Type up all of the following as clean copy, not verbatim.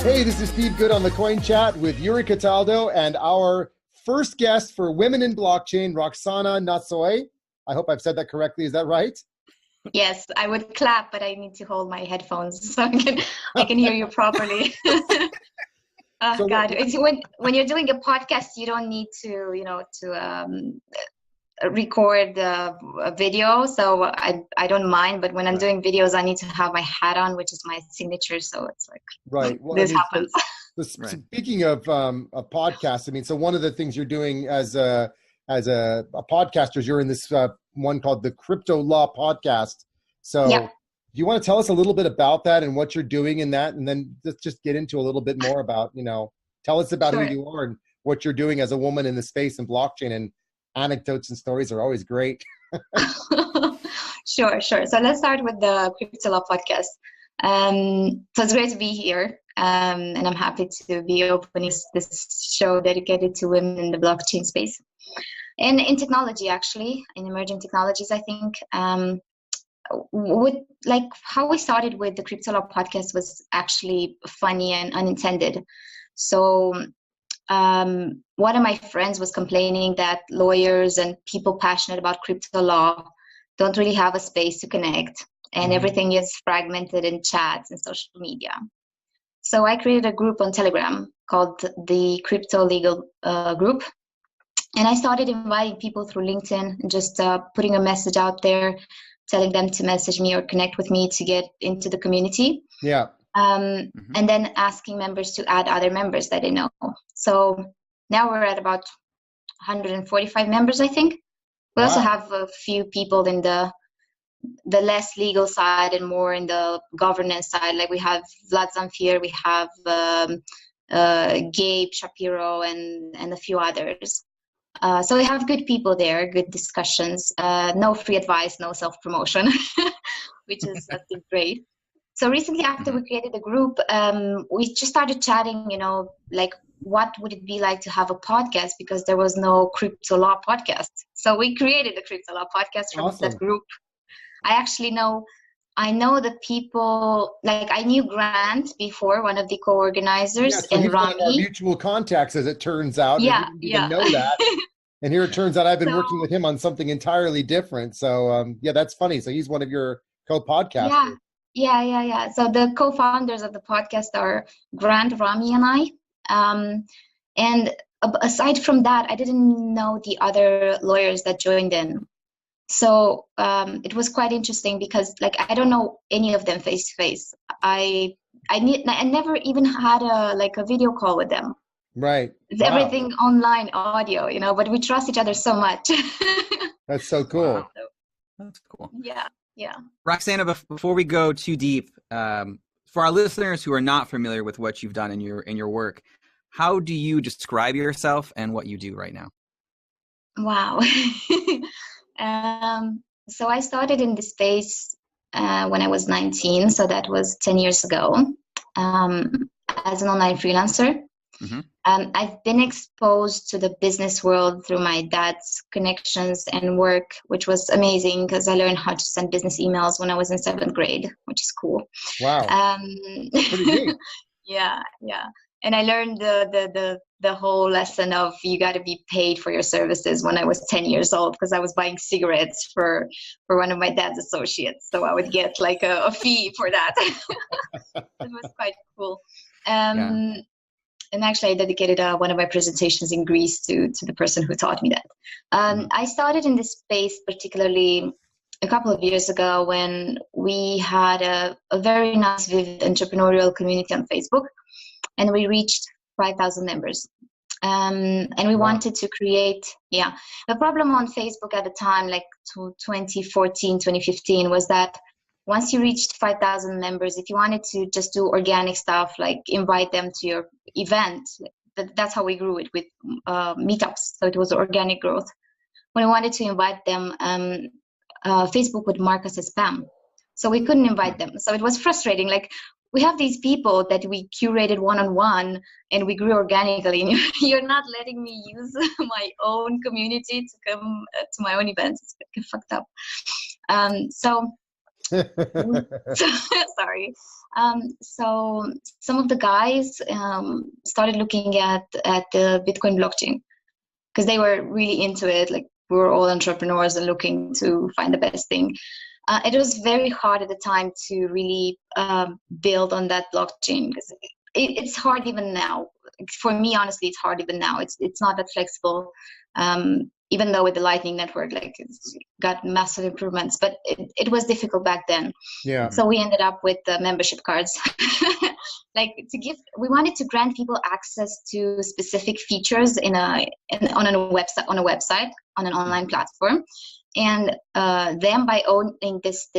Hey, this is Steve Good on the Coin Chat with Yuri Cataldo and our first guest for Women in Blockchain, Roxana Nasoi. I hope I've said that correctly. Is that right? Yes, I would clap, but I need to hold my headphones so I can hear you properly. Oh, God, it's when you're doing a podcast, you don't need to record a video, so I don't mind. But when I'm doing videos, I need to have my hat on, which is my signature. So it's like this happens. Speaking of podcasts, I mean, so one of the things you're doing as a podcaster is you're in this one called the Crypto Law Podcast. So do you want to tell us a little bit about that and what you're doing in that, and then let's just get into a little bit more about, tell us about who you are and what you're doing as a woman in the space and blockchain, and anecdotes and stories are always great. Sure. So let's start with the Crypto Law Podcast. So it's great to be here, and I'm happy to be opening this show dedicated to women in the blockchain space and in technology, actually, in emerging technologies. I think how we started with the Crypto Law Podcast was actually funny and unintended. So one of my friends was complaining that lawyers and people passionate about crypto law don't really have a space to connect, and everything is fragmented in chats and social media. So I created a group on Telegram called the Crypto Legal Group, and I started inviting people through LinkedIn, just putting a message out there, telling them to message me or connect with me to get into the community. Yeah. And then asking members to add other members that they know. So now we're at about 145 members, I think. We also have a few people in the less legal side and more in the governance side. Like we have Vlad Zamfir, we have Gabe Shapiro, and a few others. So we have good people there, good discussions, no free advice, no self-promotion, which is I think great. So recently, after we created the group, we just started chatting, like what would it be like to have a podcast, because there was no Crypto Law Podcast. So we created the Crypto Law Podcast from that group. I know the people, like I knew Grant before, one of the co-organizers, so and he's Rami. One of our mutual contacts, as it turns out. Yeah, and we didn't even know that. And here it turns out I've been working with him on something entirely different. So that's funny. So he's one of your co-podcasters. Yeah. So the co-founders of the podcast are Grant, Rami, and I. And aside from that, I didn't know the other lawyers that joined in. So it was quite interesting because, like, I don't know any of them face to face. I never even had a video call with them. Right. It's everything online audio, but we trust each other so much. That's so cool. Wow. That's cool. Yeah. Roxana, before we go too deep, for our listeners who are not familiar with what you've done in your work, how do you describe yourself and what you do right now? Wow. So I started in this space when I was 19, so that was 10 years ago, as an online freelancer. I've been exposed to the business world through my dad's connections and work, which was amazing because I learned how to send business emails when I was in 7th grade, which is cool. Wow. Pretty neat. Yeah. And I learned the whole lesson of you got to be paid for your services when I was 10 years old, because I was buying cigarettes for one of my dad's associates. So I would get like a fee for that. It was quite cool. And actually, I dedicated one of my presentations in Greece to the person who taught me that. I started in this space particularly a couple of years ago when we had a very nice, vivid entrepreneurial community on Facebook, and we reached 5,000 members. And we wanted to create, the problem on Facebook at the time, like 2014, 2015, was that once you reached 5,000 members, if you wanted to just do organic stuff, like invite them to your event, that's how we grew it with meetups. So it was organic growth. When we wanted to invite them, Facebook would mark us as spam. So we couldn't invite them. So it was frustrating. Like, we have these people that we curated one-on-one and we grew organically, and you're not letting me use my own community to come to my own events. It's fucked up. So Sorry. So some of the guys started looking at the Bitcoin blockchain because they were really into it. Like, we were all entrepreneurs and looking to find the best thing. It was very hard at the time to really build on that blockchain because it's hard even now. For me, honestly, it's hard even now. It's not that flexible. Even though with the Lightning Network, like, it's got massive improvements, but it was difficult back then. Yeah. So we ended up with the membership cards. Like, we wanted to grant people access to specific features on a website, on an online platform, and them by owning this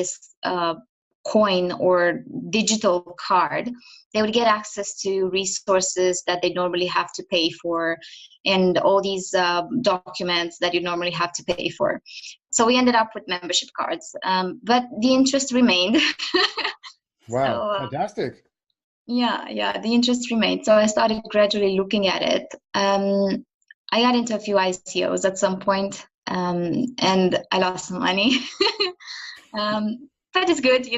coin or digital card, they would get access to resources that they normally have to pay for, and all these documents that you normally have to pay for. So we ended up with membership cards, but the interest remained. Wow, so, fantastic. Yeah, the interest remained. So I started gradually looking at it. I got into a few ICOs at some point, and I lost some money. But it's good,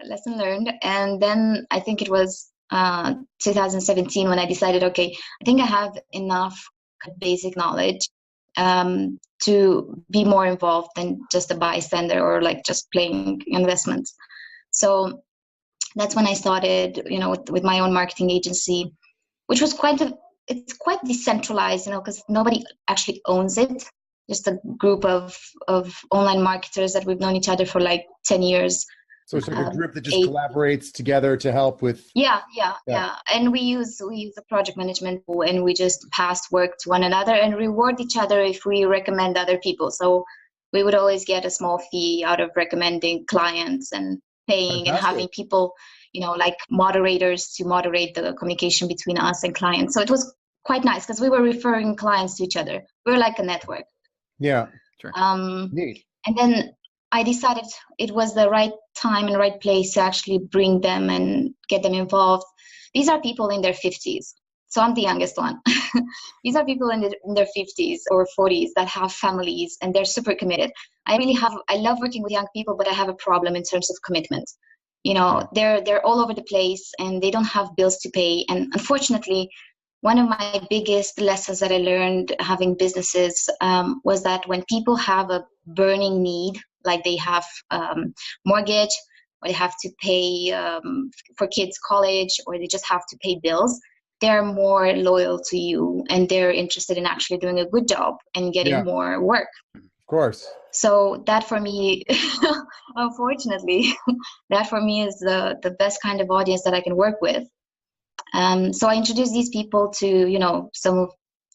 lesson learned. And then I think it was 2017 when I decided, okay, I think I have enough basic knowledge to be more involved than just a bystander or like just playing investments. So that's when I started, with my own marketing agency, which was it's quite decentralized, because nobody actually owns it. Just a group of online marketers that we've known each other for like 10 years. So it's like a group that just collaborates together to help with. Yeah. And we use a project management tool, and we just pass work to one another and reward each other if we recommend other people. So we would always get a small fee out of recommending clients and paying. Fantastic. And having people, like moderators to moderate the communication between us and clients. So it was quite nice because we were referring clients to each other. We were like a network. Yeah, sure. Neat. And then I decided it was the right time and right place to actually bring them and get them involved. These are people in their 50s. So I'm the youngest one. These are people in their 50s or 40s that have families, and they're super committed. I love working with young people, but I have a problem in terms of commitment. They're all over the place and they don't have bills to pay. And unfortunately, one of my biggest lessons that I learned having businesses was that when people have a burning need, like they have mortgage, or they have to pay for kids' college, or they just have to pay bills, they're more loyal to you and they're interested in actually doing a good job and getting more work. Of course. So that for me, unfortunately, that for me is the best kind of audience that I can work with. So I introduced these people to,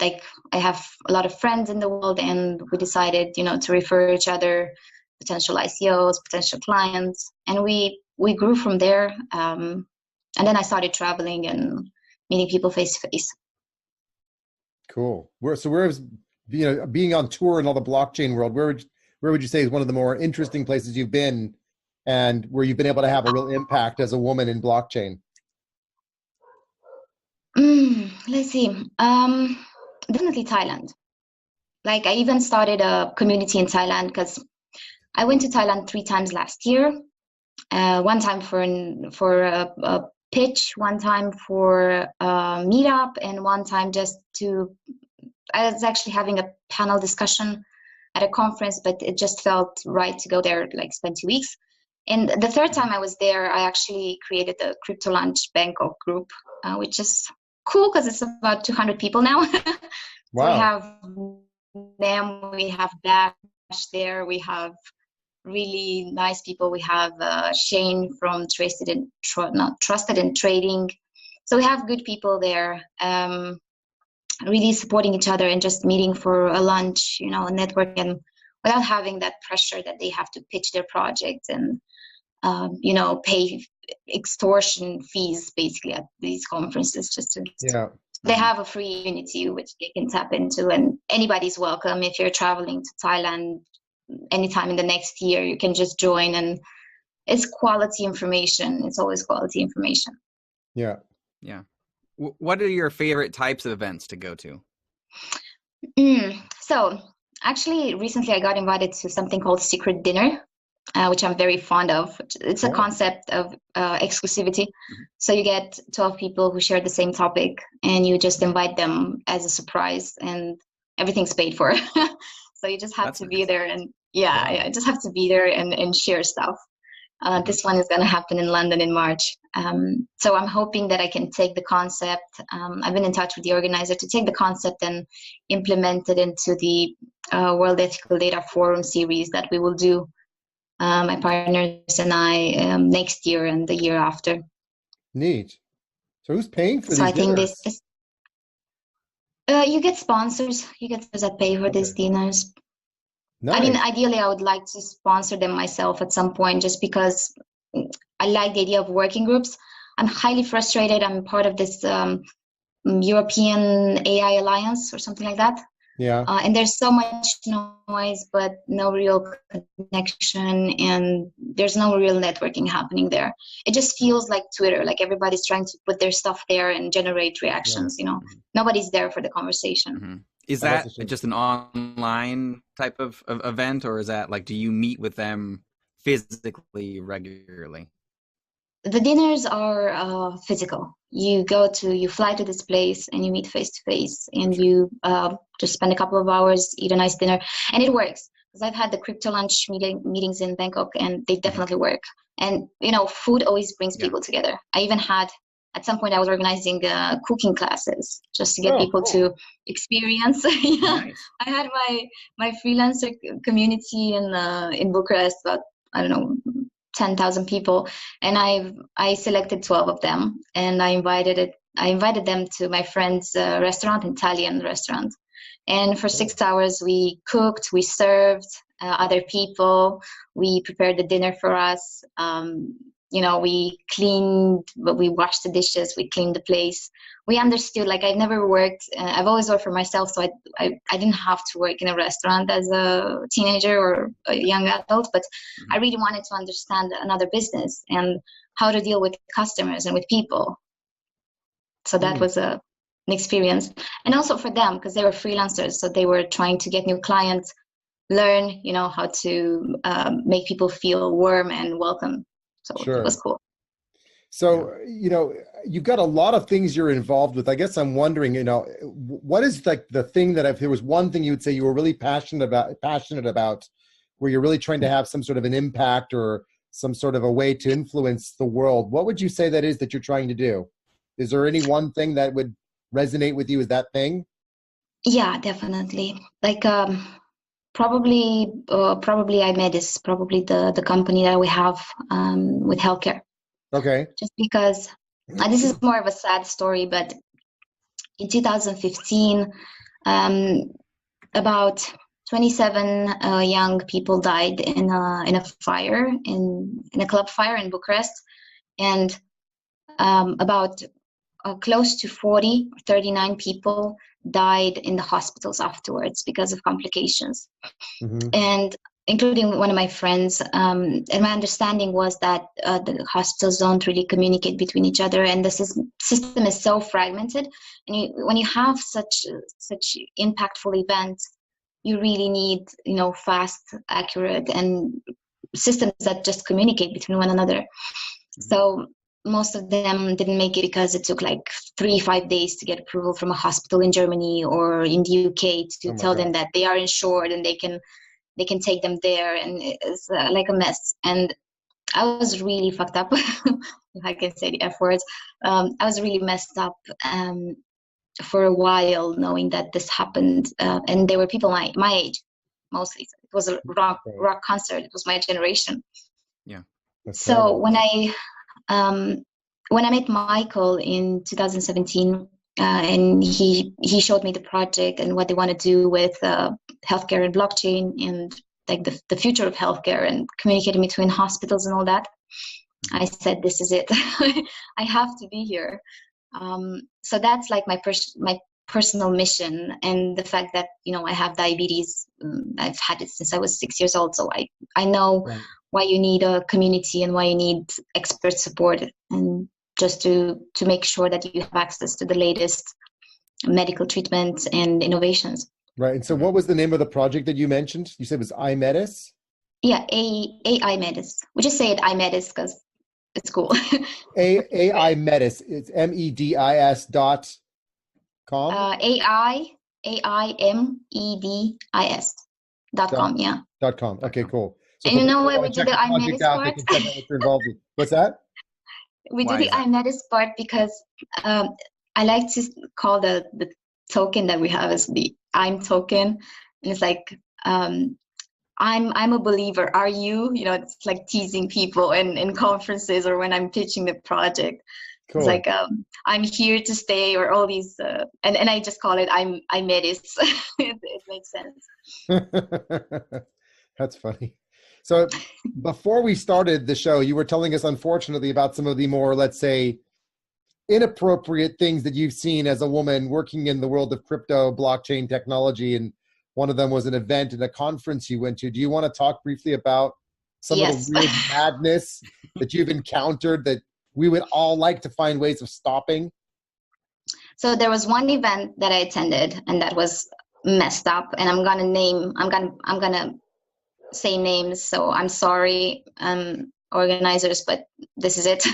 I have a lot of friends in the world, and we decided, to refer each other, potential ICOs, potential clients, and we grew from there. And then I started traveling and meeting people face to face. Cool. Where's being on tour in all the blockchain world, where would you say is one of the more interesting places you've been, and where you've been able to have a real impact as a woman in blockchain? Let's see. Definitely Thailand. Like, I even started a community in Thailand because I went to Thailand 3 times last year. One time for a pitch, one time for a meetup, and one time I was actually having a panel discussion at a conference, but it just felt right to go there, like spend 2 weeks. And the third time I was there, I actually created the Crypto Lunch Bangkok group, which is cool because it's about 200 people now. Wow. So we have them, we have Bash there, we have really nice people. We have Shane from Trusted in Trading. So we have good people there, really supporting each other and just meeting for a lunch, a network, and without having that pressure that they have to pitch their project and pay extortion fees basically at these conferences they have a free community which they can tap into, and anybody's welcome. If you're traveling to Thailand anytime in the next year, you can just join, and it's quality information. It's always quality information. Yeah. What are your favorite types of events to go to? So actually recently I got invited to something called Secret Dinner. which I'm very fond of. It's a concept of exclusivity. So you get 12 people who share the same topic, and you just invite them as a surprise, and everything's paid for. So you just have to be there, and I just have to be there and share stuff. This one is going to happen in London in March. So I'm hoping that I can take the concept. I've been in touch with the organizer to take the concept and implement it into the World Ethical Data Forum series that we will do, my partners and I, next year and the year after. Neat. So who's paying for these I think dinners? this is, you get sponsors. You get sponsors that pay for these dinners. Nice. I mean, ideally, I would like to sponsor them myself at some point, just because I like the idea of working groups. I'm highly frustrated. I'm part of this European AI Alliance or something like that. Yeah. And there's so much noise, but no real connection, and there's no real networking happening there. It just feels like Twitter, like everybody's trying to put their stuff there and generate reactions. You know, nobody's there for the conversation. Is that just an online type of event, or is that like, do you meet with them physically regularly? The dinners are physical. You fly to this place and you meet face to face, and you just spend a couple of hours, eat a nice dinner, and it works. Because I've had the crypto lunch meetings in Bangkok, and they definitely work. And you know, food always brings people together. I even had, at some point, I was organizing cooking classes just to get people to experience. Nice. I had my freelancer community in Bucharest, about, I don't know, 10,000 people, and I selected 12 of them, and I invited them to my friend's restaurant, Italian restaurant. And for 6 hours, we cooked, we served other people, we prepared the dinner for us. You know, we washed the dishes, we cleaned the place. We understood, like, I've never worked, I've always worked for myself, so I didn't have to work in a restaurant as a teenager or a young adult, but I really wanted to understand another business and how to deal with customers and with people. So that was an experience. And also for them, because they were freelancers, so they were trying to get new clients, learn, you know, how to make people feel warm and welcome. So it was cool. So, you know, you've got a lot of things you're involved with. I guess I'm wondering, you know, what is like the thing that, if there was one thing you would say you were really passionate about, where you're really trying to have some sort of an impact or some sort of a way to influence the world, what would you say that is that you're trying to do? Is there any one thing that would resonate with you as that thing? Yeah, definitely. Like, probably Ambitiious, probably the company that we have with healthcare. Okay. Just because this is more of a sad story, but in 2015, about 27 young people died in a fire, in a club fire in Bucharest, and about close to 39 people died in the hospitals afterwards because of complications. And including one of my friends, and my understanding was that the hospitals don't really communicate between each other, and the system is so fragmented. And when you have such impactful events, you really need, you know, fast, accurate, and systems that just communicate between one another. So most of them didn't make it because it took like 3-5 days to get approval from a hospital in Germany or in the UK to tell them that they are insured and they can take them there, and it's like a mess. And I was really fucked up, if I can say the F words. I was really messed up for a while, knowing that this happened, and there were people my age mostly. So it was a rock concert. It was my generation. Yeah. So when I met Michael in 2017, and he showed me the project and what they want to do with healthcare and blockchain and like the future of healthcare and communicating between hospitals and all that, I said, this is it. I have to be here. So that's like my personal mission, and the fact that, you know, I have diabetes. I've had it since I was 6 years old, so I know why you need a community and why you need expert support, and just to make sure that you have access to the latest medical treatments and innovations. Right. And so what was the name of the project that you mentioned? You said it was Ambitiious? Yeah, AI Medis. We just say it Medis because it's cool. AI Medis. It's MEDIS.com. AIMEDIS.com. Yeah. .com. Okay, cool. So And for you know people who why we want to do check the the project Medis out, they part? can check out what you're involved in. What's that? We do Why the is that? Medis part because I like to call the token that we have as the I'm token, and it's like I'm a believer. Are you? You know, it's like teasing people in conferences or when I'm pitching the project. Cool. It's like I'm here to stay, or all these, and I just call it I Medis. It makes sense. That's funny. So before we started the show, you were telling us, unfortunately, about some of the more, let's say, inappropriate things that you've seen as a woman working in the world of crypto, blockchain technology, and one of them was an event and a conference you went to. Do you want to talk briefly about some of the weird madness that you've encountered that we would all like to find ways of stopping? So there was one event that I attended, and that was messed up. And I'm gonna say names. So I'm sorry, organizers, but this is it.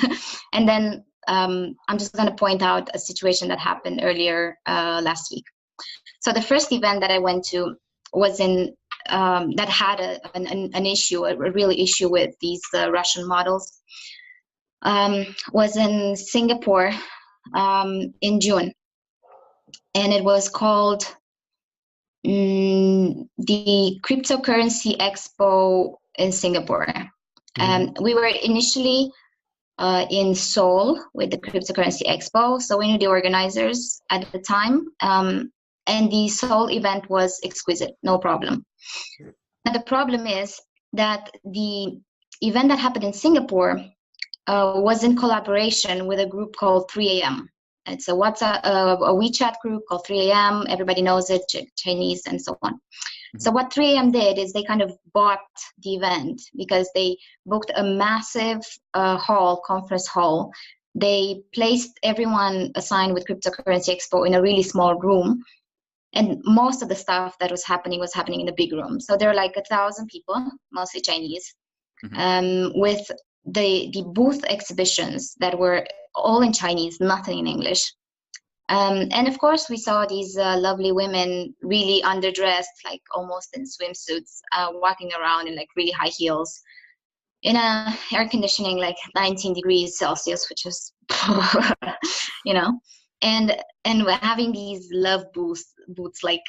And then I'm just gonna point out a situation that happened earlier last week. So the first event that I went to was in that had an issue, a real issue with these Russian models. Was in Singapore in June, and it was called the Cryptocurrency Expo in Singapore. We were initially in Seoul with the Cryptocurrency Expo, so we knew the organizers at the time, and the Seoul event was exquisite, no problem. And the problem is that the event that happened in Singapore was in collaboration with a group called 3 a.m. It's a WhatsApp, a WeChat group called 3 a.m. Everybody knows it, Chinese and so on. So what 3 a.m. did is they kind of bought the event because they booked a massive conference hall. They placed everyone assigned with Cryptocurrency Expo in a really small room. And most of the stuff that was happening in the big room. So there were like 1,000 people, mostly Chinese, with the booth exhibitions that were all in Chinese, nothing in English. And of course, we saw these lovely women, really underdressed, like almost in swimsuits, walking around in like really high heels, in a air conditioning like 19 degrees Celsius, which is, you know, and having these love booths like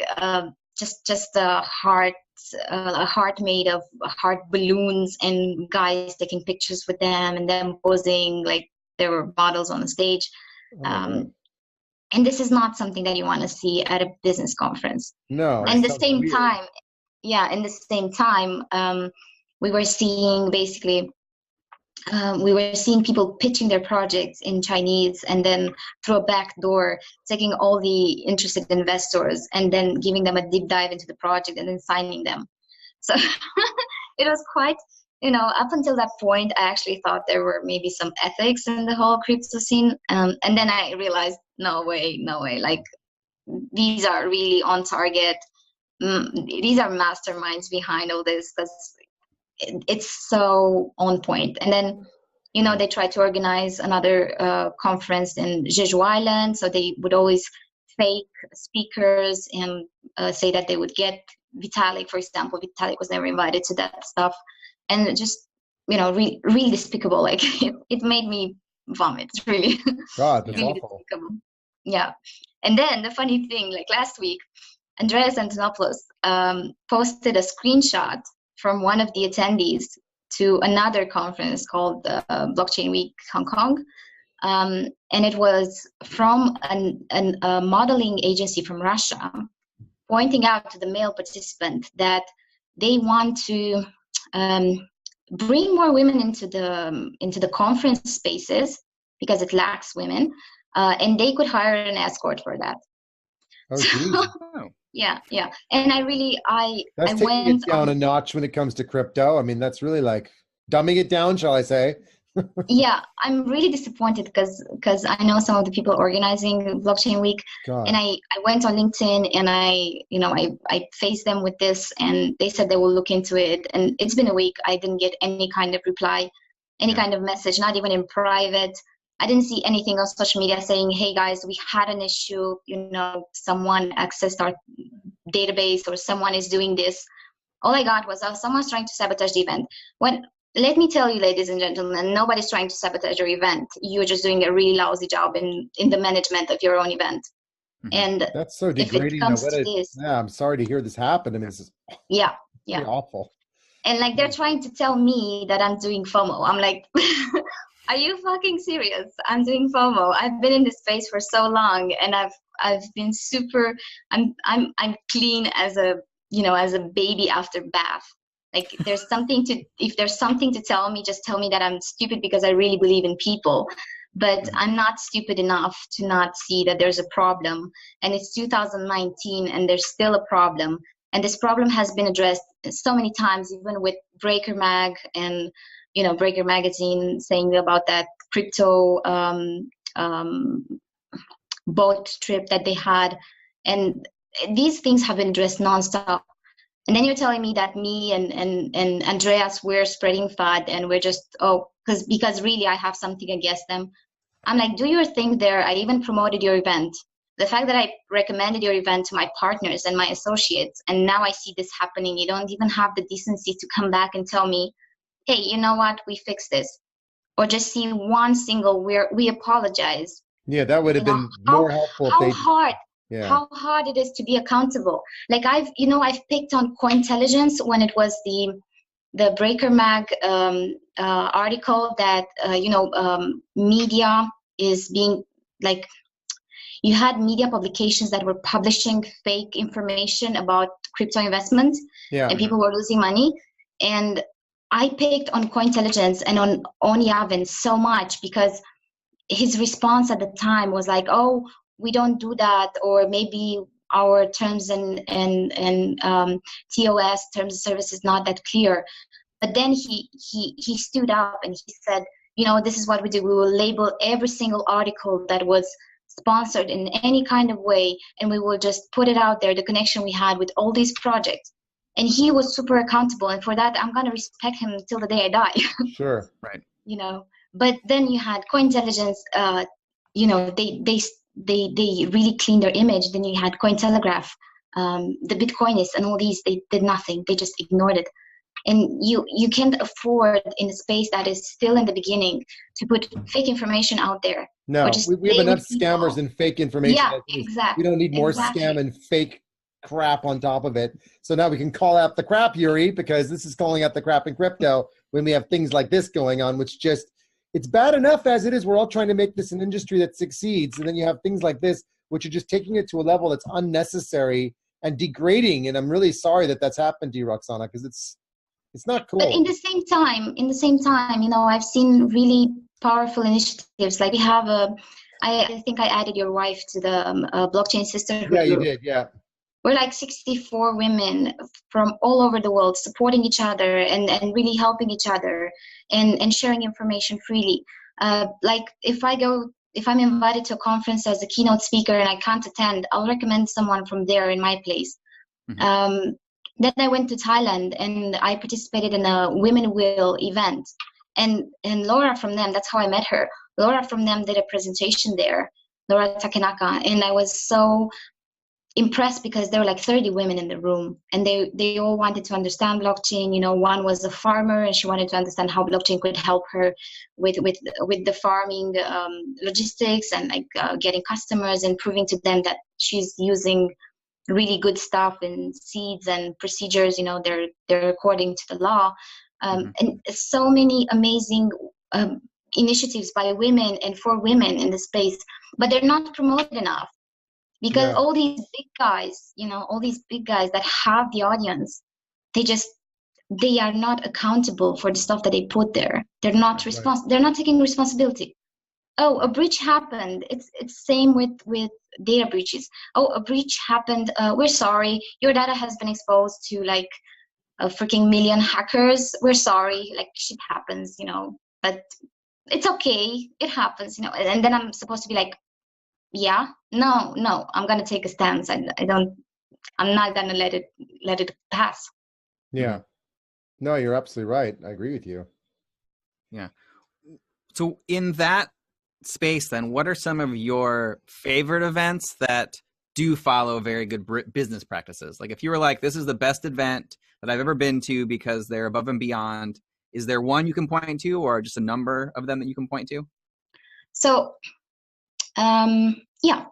just a heart made of heart balloons, and guys taking pictures with them and them posing like there were models on the stage. And this is not something that you want to see at a business conference. No. And at the same time, we were seeing people pitching their projects in Chinese, and then through a back door, taking all the interested investors and then giving them a deep dive into the project and then signing them. So it was quite, up until that point, I actually thought there were maybe some ethics in the whole crypto scene. And then I realized, no way. Like, these are really on target. These are masterminds behind all this, because it's so on point. And then, they tried to organize another conference in Jeju Island. So they would always fake speakers and say that they would get Vitalik, for example. Vitalik was never invited to that stuff. And just, really despicable. Like, it made me vomit, really. God, that's really awful. Despicable. Yeah. And then the funny thing, like last week, Andreas Antonopoulos posted a screenshot from one of the attendees to another conference called Blockchain Week Hong Kong. And it was from a modeling agency from Russia, pointing out to the male participant that they want to bring more women into the conference spaces because it lacks women, and they could hire an escort for that. Oh, so, yeah. And that's taking it down a notch when it comes to crypto. I mean, that's really like dumbing it down, shall I say? Yeah, I'm really disappointed because I know some of the people organizing Blockchain Week, God. and I went on LinkedIn and I faced them with this, and they said they will look into it. And it's been a week. I didn't get any kind of reply, any kind of message, not even in private. I didn't see anything on social media saying, "Hey guys, we had an issue. Someone accessed our database, or someone is doing this." All I got was, someone's trying to sabotage the event. Let me tell you, ladies and gentlemen, nobody's trying to sabotage your event. You're just doing a really lousy job in the management of your own event. Mhm. And That's so if degrading. it comes to this, Yeah, I'm sorry to hear this happen. I mean, this is yeah. pretty awful. And like, they're trying to tell me that I'm doing FOMO. I'm like, are you fucking serious? I'm doing FOMO. I've been in this space for so long, and I've been super. I'm clean as a baby after bath. Like, if there's something to tell me, just tell me that I'm stupid because I really believe in people. But I'm not stupid enough to not see that there's a problem. And it's 2019 and there's still a problem. And this problem has been addressed so many times, even with Breaker Mag and, Breaker Magazine saying about that crypto boat trip that they had. And these things have been addressed nonstop. And then you're telling me that me and Andreas, we're spreading FUD, and we're just, because really I have something against them. I'm like, do your thing there. I even promoted your event. The fact that I recommended your event to my partners and my associates, and now I see this happening, you don't even have the decency to come back and tell me, hey, you know what, we fixed this. Or just see one single we apologize. Yeah, that would have been more helpful. How hard it is to be accountable. Like, I've picked on Cointelligence when it was the Breaker Mag article that media is being, like, you had media publications that were publishing fake information about crypto investment, and people were losing money. And I picked on Cointelligence and on Yavin so much because his response at the time was like, "Oh, we don't do that," or maybe our terms and TOS, terms of service, is not that clear. But then he stood up and he said, this is what we do. We will label every single article that was sponsored in any kind of way, and we will just put it out there, the connection we had with all these projects. And he was super accountable, and for that I'm going to respect him till the day I die. Sure. Right. But then you had Cointelligence, they really cleaned their image. Then you had Cointelegraph, the Bitcoinists and all these, they did nothing. They just ignored it. And you can't afford, in a space that is still in the beginning, to put fake information out there. No, we have enough scammers and fake information. Yeah, exactly. We don't need more scam and fake crap on top of it. So now we can call out the crap, Yuri, because this is calling out the crap in crypto when we have things like this going on, which just, it's bad enough as it is. We're all trying to make this an industry that succeeds. And then you have things like this, which are just taking it to a level that's unnecessary and degrading. And I'm really sorry that that's happened to you, Roxana, because it's not cool. But in the same time, I've seen really powerful initiatives. Like, we have I think I added your wife to the Blockchain Sisterhood group. You did, yeah. We're like 64 women from all over the world supporting each other and really helping each other and sharing information freely. Like, if I'm invited to a conference as a keynote speaker and I can't attend, I'll recommend someone from there in my place. Mm-hmm. Then I went to Thailand and I participated in a Women Will event. And Laura from them, that's how I met her. Laura from them did a presentation there, Laura Takenaka. And I was so impressed because there were like 30 women in the room, and they all wanted to understand blockchain. One was a farmer and she wanted to understand how blockchain could help her with the farming logistics and getting customers and proving to them that she's using really good stuff and seeds and procedures, they're according to the law. And so many amazing initiatives by women and for women in the space, but they're not promoted enough. Because all these big guys, all these big guys that have the audience, they are not accountable for the stuff that they put there. They're not they're not taking responsibility. Oh, a breach happened. It's same with data breaches. Oh, a breach happened. We're sorry. Your data has been exposed to like a freaking million hackers. We're sorry. Like, shit happens, But it's okay, it happens, and then I'm supposed to be like, yeah, no, I'm gonna take a stance. I'm not gonna let it pass. Yeah. No, you're absolutely right. I agree with you. Yeah. So in that space, then, what are some of your favorite events that do follow very good business practices? Like, if you were like, this is the best event that I've ever been to because they're above and beyond, is there one you can point to, or just a number of them that you can point to? So, yeah,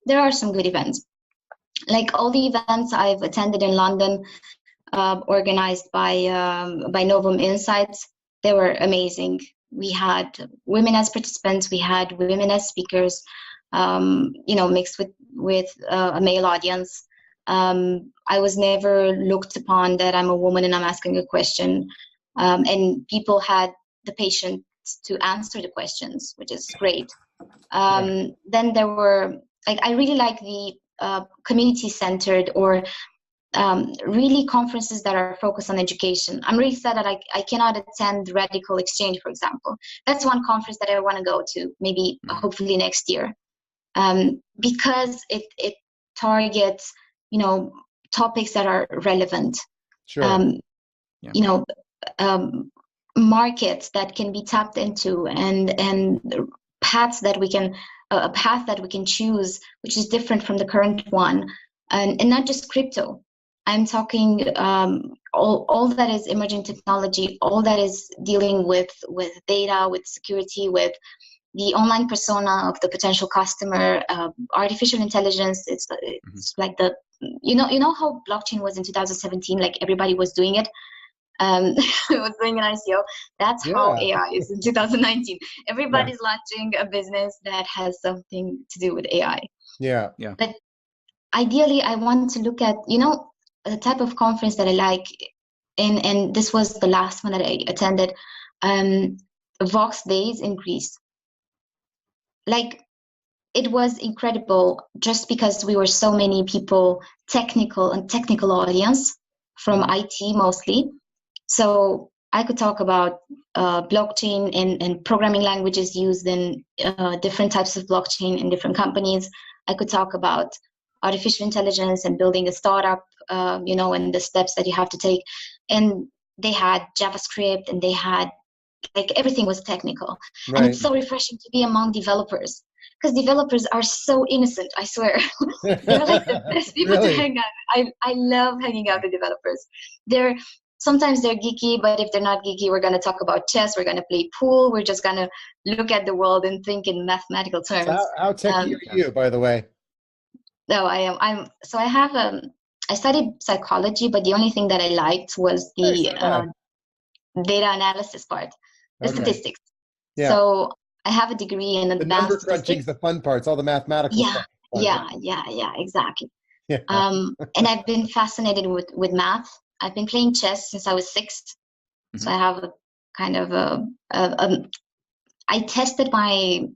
there are some good events. Like all the events I've attended in London, organized by Novum Insights, they were amazing. We had women as participants, we had women as speakers, mixed with a male audience. I was never looked upon that I'm a woman and I'm asking a question, and people had the patience to answer the questions, which is great. Then there were, I really like the community-centered or really conferences that are focused on education. I'm really sad that I cannot attend Radical Exchange, for example. That's one conference that I want to go to, maybe hopefully next year, because it targets, topics that are relevant. Sure. Markets that can be tapped into, and paths that we can, a path that we can choose, which is different from the current one, and not just crypto. I'm talking all that is emerging technology, all that is dealing with data, with security, with the online persona of the potential customer, artificial intelligence. It's like you know how blockchain was in 2017, like everybody was doing it. Was doing an ICO. That's how AI is in 2019. Everybody's launching a business that has something to do with AI. Yeah. But ideally, I want to look at, the type of conference that I like, and this was the last one that I attended, Vox Days in Greece. Like, it was incredible just because we were so many people, technical audience from IT mostly. So I could talk about blockchain and programming languages used in different types of blockchain in different companies. I could talk about artificial intelligence and building a startup, and the steps that you have to take. And they had JavaScript, and they had, like, everything was technical. Right. And it's so refreshing to be among developers, because developers are so innocent, I swear. They're like the best people to hang out. I love hanging out with developers. Sometimes they're geeky, but if they're not geeky, we're going to talk about chess, we're going to play pool, we're just going to look at the world and think in mathematical terms. So how techy are you, by the way? No, I am. So I studied psychology, but the only thing that I liked was the data analysis part, the statistics. Yeah. So I have a degree in advanced number crunching is the fun parts, all the mathematical stuff. Yeah, exactly. Yeah. And I've been fascinated with math. I've been playing chess since I was 6. Mm-hmm. So I have a kind of I tested my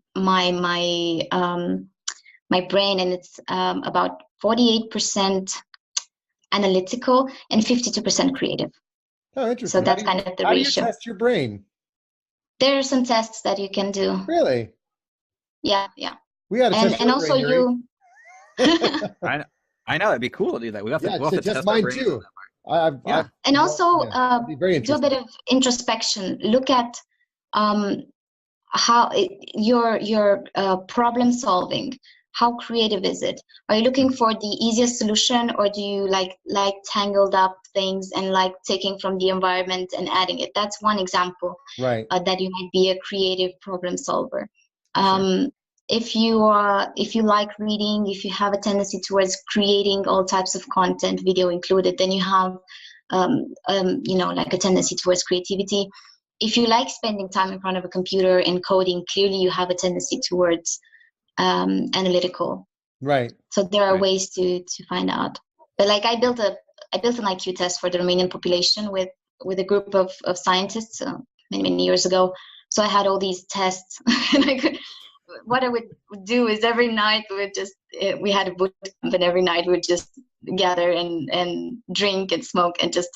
brain, and it's about 48% analytical and 52% creative. Oh, interesting. So that's kind of the ratio. How do you test your brain? There are some tests that you can do. Really? Yeah. We had a test. And also you. I know it'd be cool to do that. We have to test mine too. And also do a bit of introspection. Look at how your problem solving. How creative is it? Are you looking for the easiest solution, or do you like tangled up things and like taking from the environment and adding it? That's one example. Right. That you might be a creative problem solver. Sure. If you like reading, if you have a tendency towards creating all types of content, video included, then you have like a tendency towards creativity. If you like spending time in front of a computer and coding, clearly you have a tendency towards analytical. Right. So there are ways to find out. But like I built an IQ test for the Romanian population with a group of scientists many years ago. So I had all these tests, and what I would do is every night we had a boot camp, and every night we would just gather and drink and smoke and just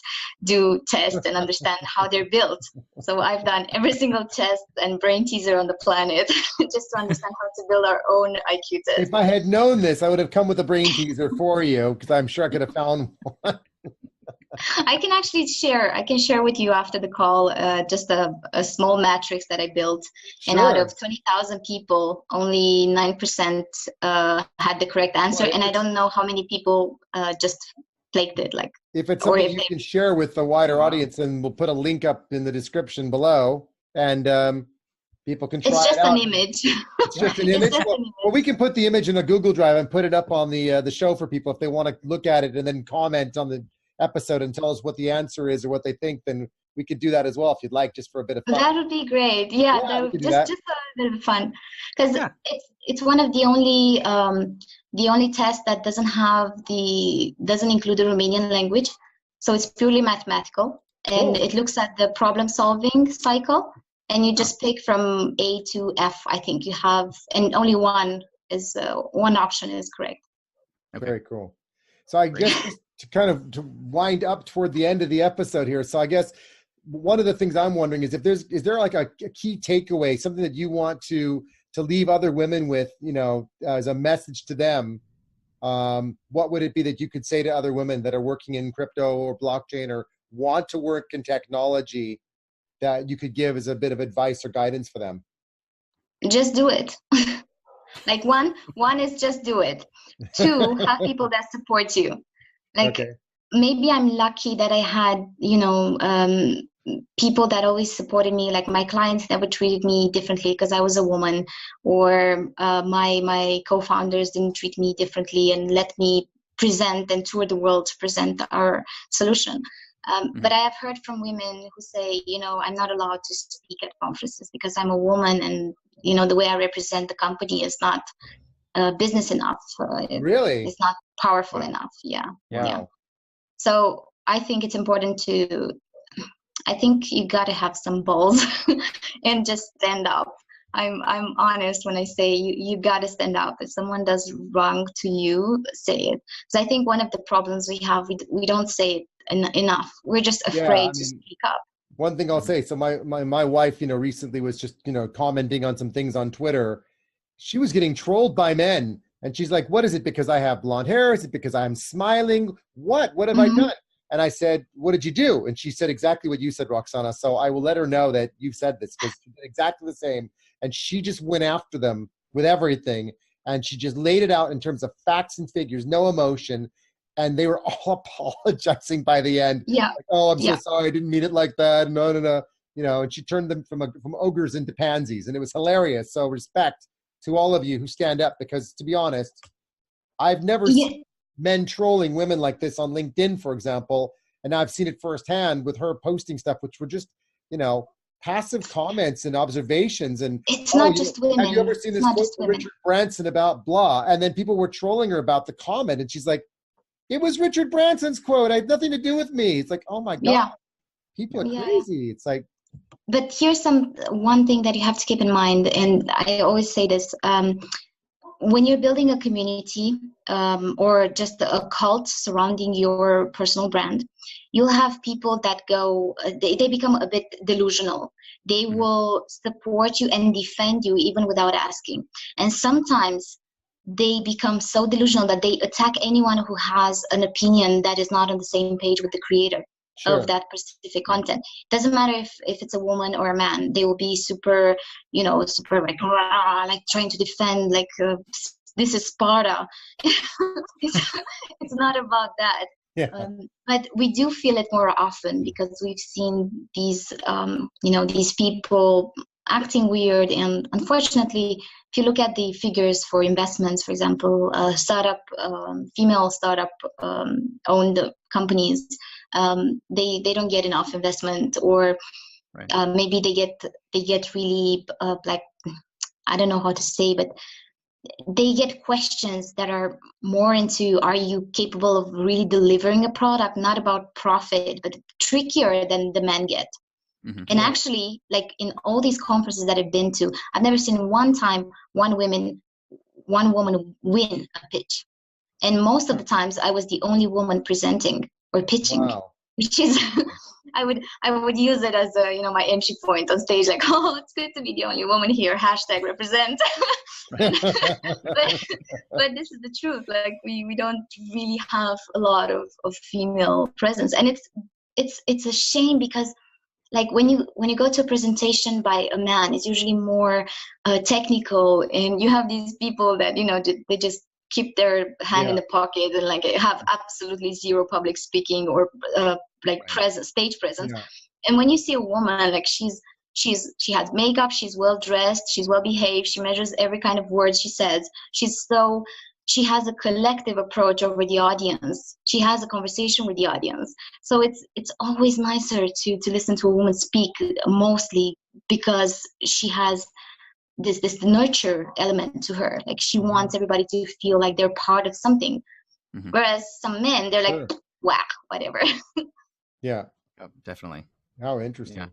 do tests and understand how they're built. So I've done every single test and brain teaser on the planet just to understand how to build our own IQ test. If I had known this, I would have come with a brain teaser for you, because I'm sure I could have found one. I can actually share. I can share with you after the call just a small matrix that I built. Sure. And out of 20,000 people, only 9% had the correct answer. And I don't know how many people just flaked it. Like, if it's something you can share with the wider audience, and we'll put a link up in the description below, and people can try it out. It's just an image. It's just an image. Well, we can put the image in a Google Drive and put it up on the show for people if they want to look at it and then comment on the episode and tell us what the answer is or what they think. Then we could do that as well if you'd like, just for a bit of fun. That would be great. Yeah, that would just a bit of fun, because it's one of the only tests that doesn't include the Romanian language, so it's purely mathematical, and it looks at the problem solving cycle, and you just pick from A to F. I think you have, and only one option is correct. Okay. Very cool. So I guess to wind up toward the end of the episode here. So I guess one of the things I'm wondering is is there like a key takeaway, something that you want to leave other women with, as a message to them? What would it be that you could say to other women that are working in crypto or blockchain or want to work in technology, that you could give as a bit of advice or guidance for them? Just do it. Like one is just do it. 2, have people that support you. Like, maybe I'm lucky that I had, people that always supported me. Like, my clients never treated me differently because I was a woman, or my co-founders didn't treat me differently and let me present and tour the world to present our solution. But I have heard from women who say, I'm not allowed to speak at conferences because I'm a woman, and, the way I represent the company is not business enough. Really? It's not powerful enough. Yeah. Wow. Yeah. So I think it's important I think you got to have some balls and just stand up. I'm honest when I say you got to stand up. If someone does wrong to you, say it. Because I think one of the problems we have, we don't say it enough. We're just afraid to speak up. One thing I'll say, so my wife, recently was just, commenting on some things on Twitter. She was getting trolled by men. And she's like, what is it? Because I have blonde hair? Is it because I'm smiling? What have I done? And I said, what did you do? And she said exactly what you said, Roxana. So I will let her know that you've said this, because she did exactly the same. And she just went after them with everything. And she just laid it out in terms of facts and figures, no emotion. And they were all apologizing by the end. Yeah. Like, oh, I'm so sorry. I didn't mean it like that. No. And she turned them from ogres into pansies. And it was hilarious. So respect to all of you who stand up, because to be honest, I've never seen men trolling women like this on LinkedIn, for example. And I've seen it firsthand with her posting stuff, which were just, passive comments and observations. And it's not just women. Have you ever seen this quote from Richard Branson about blah? And then people were trolling her about the comment. And she's like, it was Richard Branson's quote. I had nothing to do with me. It's like, oh my God, people are crazy. It's like, but here's one thing that you have to keep in mind, and I always say this, when you're building a community or just a cult surrounding your personal brand, you'll have people that they become a bit delusional. They will support you and defend you even without asking. And sometimes they become so delusional that they attack anyone who has an opinion that is not on the same page with the creator of that specific content. Doesn't matter if it's a woman or a man. They will be super like trying to defend, like this is Sparta. It's not about that. But we do feel it more often because we've seen these these people acting weird. And unfortunately, if you look at the figures for investments, for example, female startup owned companies, they don't get enough investment, or maybe they get really like, I don't know how to say, but they get questions that are more into, are you capable of really delivering a product, not about profit, but trickier than the men get. And actually, like in all these conferences that I've been to, I've never seen one time one woman win a pitch. And most of the times I was the only woman presenting or pitching, which is, I would use it as a, my entry point on stage, like, oh, it's good to be the only woman here, #represent. but this is the truth. Like we don't really have a lot of female presence. And it's a shame because like when you go to a presentation by a man, it's usually more technical, and you have these people that, they just keep their hand in the pocket and like have absolutely zero public speaking or stage presence. And when you see a woman, like she has makeup, she's well dressed, she's well behaved, she measures every kind of word she says, she has a collective approach over the audience, she has a conversation with the audience. So it's always nicer to listen to a woman speak, mostly because she has this nurture element to her. Like she wants everybody to feel like they're part of something. Whereas some men, they're like, whack, whatever. Yeah. Definitely. How interesting. Yeah.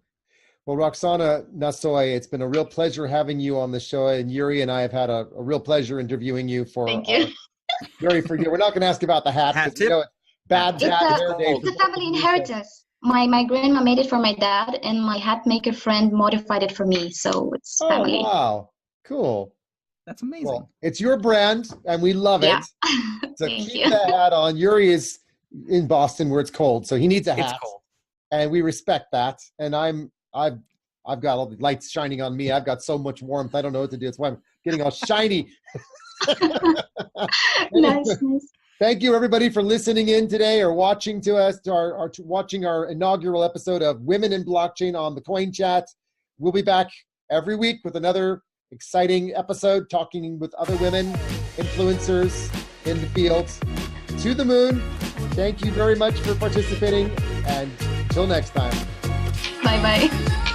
Well, Roxana Nasoi, it's been a real pleasure having you on the show. And Yuri and I have had a real pleasure interviewing you for Thank you. Yuri, for you. We're not going to ask about the hat. Hat tip? Bad hair day. It's a family inheritance. My grandma made it for my dad, and my hat maker friend modified it for me. So it's family. Oh, wow. Cool. That's amazing. Well, it's your brand, and we love it. So keep the hat on. Yuri is in Boston where it's cold, so he needs a hat. It's cold. And we respect that. And I've got all the lights shining on me. I've got so much warmth. I don't know what to do. That's why I'm getting all shiny. Nice. Thank you, everybody, for listening in today or watching watching our inaugural episode of Women in Blockchain on the Coin Chat. We'll be back every week with another exciting episode, talking with other women, influencers in the field. To the moon. Thank you very much for participating, and till next time. Bye-bye.